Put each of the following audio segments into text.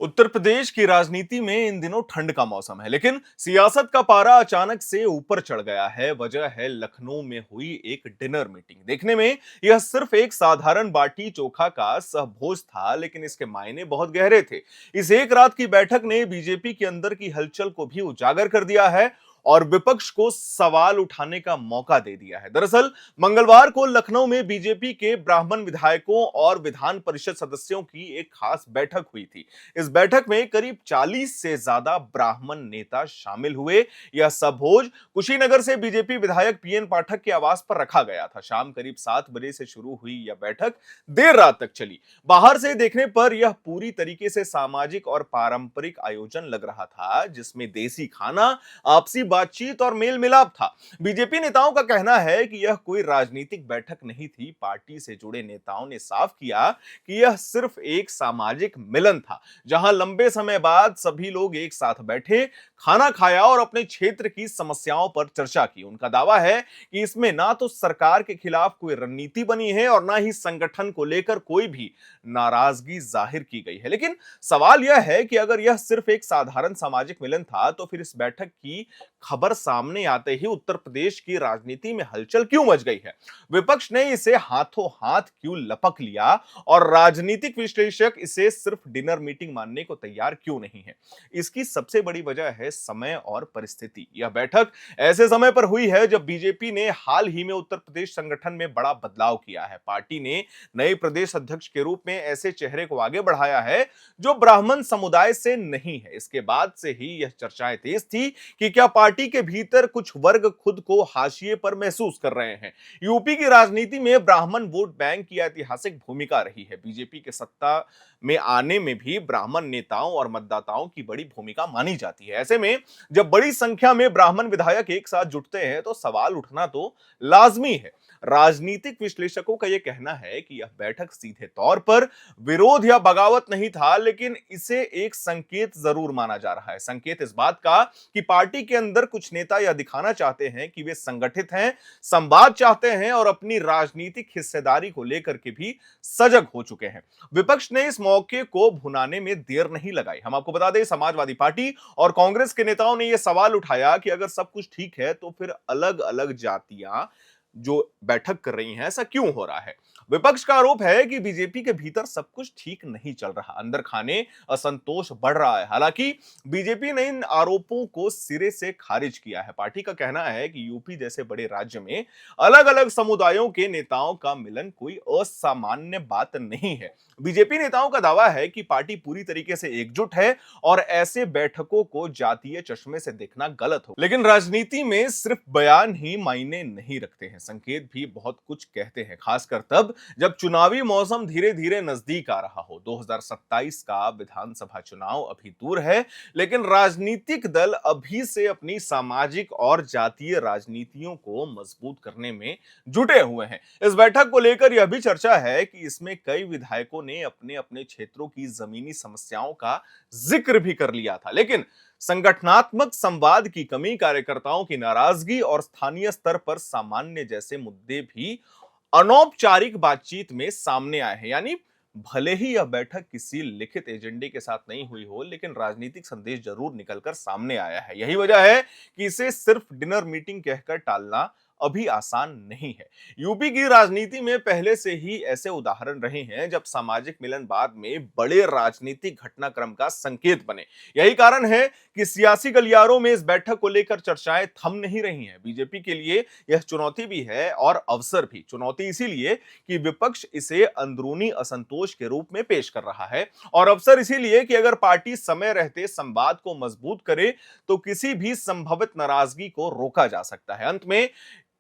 उत्तर प्रदेश की राजनीति में इन दिनों ठंड का मौसम है, लेकिन सियासत का पारा अचानक से ऊपर चढ़ गया है। वजह है लखनऊ में हुई एक डिनर मीटिंग। देखने में यह सिर्फ एक साधारण बाटी चोखा का सहभोज था, लेकिन इसके मायने बहुत गहरे थे। इस एक रात की बैठक ने बीजेपी के अंदर की हलचल को भी उजागर कर दिया है और विपक्ष को सवाल उठाने का मौका दे दिया है। दरअसल मंगलवार को लखनऊ में बीजेपी के ब्राह्मण विधायकों और विधान परिषद सदस्यों की एक खास बैठक हुई थी। इस बैठक में करीब 40 से ज्यादा ब्राह्मण नेता शामिल हुए। यह सबभोज कुशीनगर से बीजेपी विधायक पीएन पाठक के आवास पर रखा गया था। शाम करीब 7 बजे से शुरू हुई यह बैठक देर रात तक चली। बाहर से देखने पर यह पूरी तरीके से सामाजिक और पारंपरिक आयोजन लग रहा था, जिसमें देसी खाना, आपसी बातचीत और मेल मिलाप था। बीजेपी नेताओं का कहना है कि यह कोई राजनीतिक बैठक नहीं थी। पार्टी से जुड़े नेताओं ने साफ किया कि यह सिर्फ एक सामाजिक मिलन था, जहां लंबे समय बाद सभी लोग एक साथ बैठे, खाना खाया और अपने क्षेत्र की समस्याओं पर चर्चा की। उनका दावा है कि इसमें ना तो सरकार के खिलाफ कोई रणनीति बनी है और ना ही संगठन को लेकर कोई भी नाराजगी जाहिर की गई है। लेकिन सवाल यह है कि अगर यह सिर्फ एक साधारण सामाजिक मिलन था, तो फिर इस बैठक की खबर सामने आते ही उत्तर प्रदेश की राजनीति में हलचल क्यों मच गई है? विपक्ष ने इसे हाथों हाथ क्यों लपक लिया और राजनीतिक विश्लेषक इसे सिर्फ डिनर मीटिंग मानने को तैयार क्यों नहीं है? इसकी सबसे बड़ी वजह है समय और परिस्थिति। यह बैठक ऐसे समय पर हुई है जब बीजेपी ने हाल ही में उत्तर प्रदेश संगठन में बड़ा बदलाव किया है। पार्टी ने नए प्रदेश अध्यक्ष के रूप में ऐसे चेहरे को आगे बढ़ाया है जो ब्राह्मण समुदाय से नहीं है। इसके बाद से ही यह चर्चाएं तेज थी कि क्या पार्टी के भीतर कुछ वर्ग खुद को हाशिए पर महसूस कर रहे हैं। यूपी की राजनीति में ब्राह्मण वोट बैंक की ऐतिहासिक भूमिका रही है। बीजेपी के सत्ता में आने में भी ब्राह्मण नेताओं और मतदाताओं की बड़ी भूमिका मानी जाती है। ऐसे में जब बड़ी संख्या में ब्राह्मण विधायक एक साथ जुटते हैं, तो सवाल उठना तो लाजमी है। राजनीतिक विश्लेषकों का यह कहना है कि यह बैठक सीधे तौर पर विरोध या बगावत नहीं था, लेकिन इसे एक संकेत जरूर माना जा रहा है। संकेत इस बात का कि पार्टी के अंदर कुछ नेता यह दिखाना चाहते हैं कि वे संगठित हैं, संवाद चाहते हैं और अपनी राजनीतिक हिस्सेदारी को लेकर के भी सजग हो चुके हैं। विपक्ष ने इस मौके को भुनाने में देर नहीं लगाई। हम आपको बता दें, समाजवादी पार्टी और कांग्रेस के नेताओं ने यह सवाल उठाया कि अगर सब कुछ ठीक है, तो फिर अलग अलग जातियां जो बैठक कर रही हैं, ऐसा क्यों हो रहा है? विपक्ष का आरोप है कि बीजेपी के भीतर सब कुछ ठीक नहीं चल रहा, अंदर खाने असंतोष बढ़ रहा है। हालांकि बीजेपी ने इन आरोपों को सिरे से खारिज किया है। पार्टी का कहना है कि यूपी जैसे बड़े राज्य में अलग अलग समुदायों के नेताओं का मिलन कोई असामान्य बात नहीं है। बीजेपी नेताओं का दावा है कि पार्टी पूरी तरीके से एकजुट है और ऐसे बैठकों को जातीय चश्मे से देखना गलत हो। लेकिन राजनीति में सिर्फ बयान ही मायने नहीं रखते हैं, संकेत भी बहुत कुछ कहते हैं, खासकर तब जब चुनावी मौसम धीरे धीरे नजदीक आ रहा हो। 2027 का विधानसभा चुनाव अभी दूर है, लेकिन राजनीतिक दल अभी से अपनी सामाजिक और जातीय राजनीतियों को मजबूत करने में जुटे हुए हैं। इस बैठक को लेकर यह भी चर्चा है कि इसमें कई विधायकों ने अपने अपने क्षेत्रों की जमीनी समस्याओं का जिक्र भी कर लिया था, लेकिन संगठनात्मक संवाद की कमी, कार्यकर्ताओं की नाराजगी और स्थानीय स्तर पर सामान्य जैसे मुद्दे भी अनौपचारिक बातचीत में सामने आए हैं। यानी भले ही यह बैठक किसी लिखित एजेंडे के साथ नहीं हुई हो, लेकिन राजनीतिक संदेश जरूर निकलकर सामने आया है। यही वजह है कि इसे सिर्फ डिनर मीटिंग कहकर टालना अभी आसान नहीं है। यूपी की राजनीति में पहले से ही ऐसे उदाहरण रहे हैं जब सामाजिक मिलन बाद में बड़े राजनीतिक घटनाक्रम का संकेत बने। यही कारण है कि सियासी गलियारों में इस बैठक को लेकर चर्चाएं थम नहीं रही हैं। बीजेपी के लिए यह चुनौती भी है और अवसर भी। चुनौती इसीलिए कि विपक्ष इसे अंदरूनी असंतोष के रूप में पेश कर रहा है, और अवसर इसीलिए कि अगर पार्टी समय रहते संवाद को मजबूत करे तो किसी भी संभावित नाराजगी को रोका जा सकता है। अंत में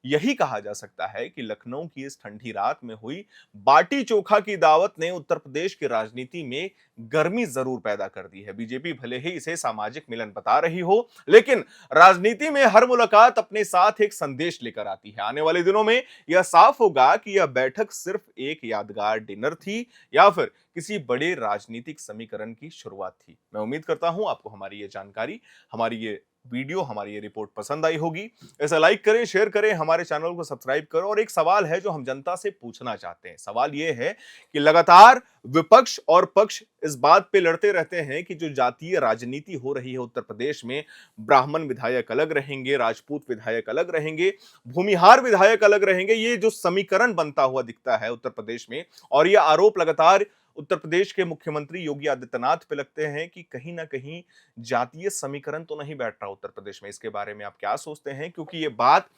यही कहा जा सकता है कि लखनऊ की इस ठंडी रात में हुई बाटी चोखा की दावत ने उत्तर प्रदेश की राजनीति में गर्मी जरूर पैदा कर दी है। बीजेपी भले ही इसे सामाजिक मिलन बता रही हो, लेकिन राजनीति में हर मुलाकात अपने साथ एक संदेश लेकर आती है। आने वाले दिनों में यह साफ होगा कि यह बैठक सिर्फ एक यादगार डिनर थी या फिर किसी बड़े राजनीतिक समीकरण की शुरुआत थी। मैं उम्मीद करता हूं आपको हमारी ये जानकारी, हमारी ये वीडियो, हमारी ये रिपोर्ट पसंद आई होगी। इसे लाइक करें, शेयर करें, हमारे चैनल को सब्सक्राइब करें। और एक सवाल है जो हम जनता से पूछना चाहते हैं। सवाल ये है कि लगातार विपक्ष और पक्ष इस बात पे लड़ते रहते हैं कि जो जातीय राजनीति हो रही है उत्तर प्रदेश में, ब्राह्मण विधायक अलग रहेंगे, राजपूत विधायक अलग रहेंगे, भूमिहार विधायक अलग रहेंगे। ये जो समीकरण बनता हुआ दिखता है उत्तर प्रदेश में, और ये आरोप लगातार उत्तर प्रदेश के मुख्यमंत्री योगी आदित्यनाथ पे लगते हैं कि कहीं ना कहीं जातीय समीकरण तो नहीं बैठ रहा उत्तर प्रदेश में। इसके बारे में आप क्या सोचते हैं? क्योंकि ये बात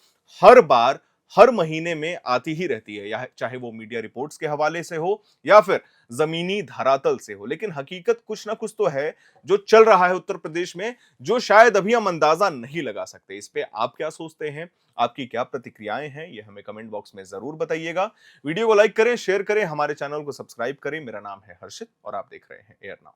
हर बार, हर महीने में आती ही रहती है, या चाहे वो मीडिया रिपोर्ट्स के हवाले से हो या फिर जमीनी धरातल से हो। लेकिन हकीकत कुछ ना कुछ तो है जो चल रहा है उत्तर प्रदेश में, जो शायद अभी हम अंदाजा नहीं लगा सकते। इस पे आप क्या सोचते हैं? आपकी क्या प्रतिक्रियाएं हैं? ये हमें कमेंट बॉक्स में जरूर बताइएगा। वीडियो को लाइक करें, शेयर करें, हमारे चैनल को सब्सक्राइब करें। मेरा नाम है हर्षित और आप देख रहे हैं एयर नाउ।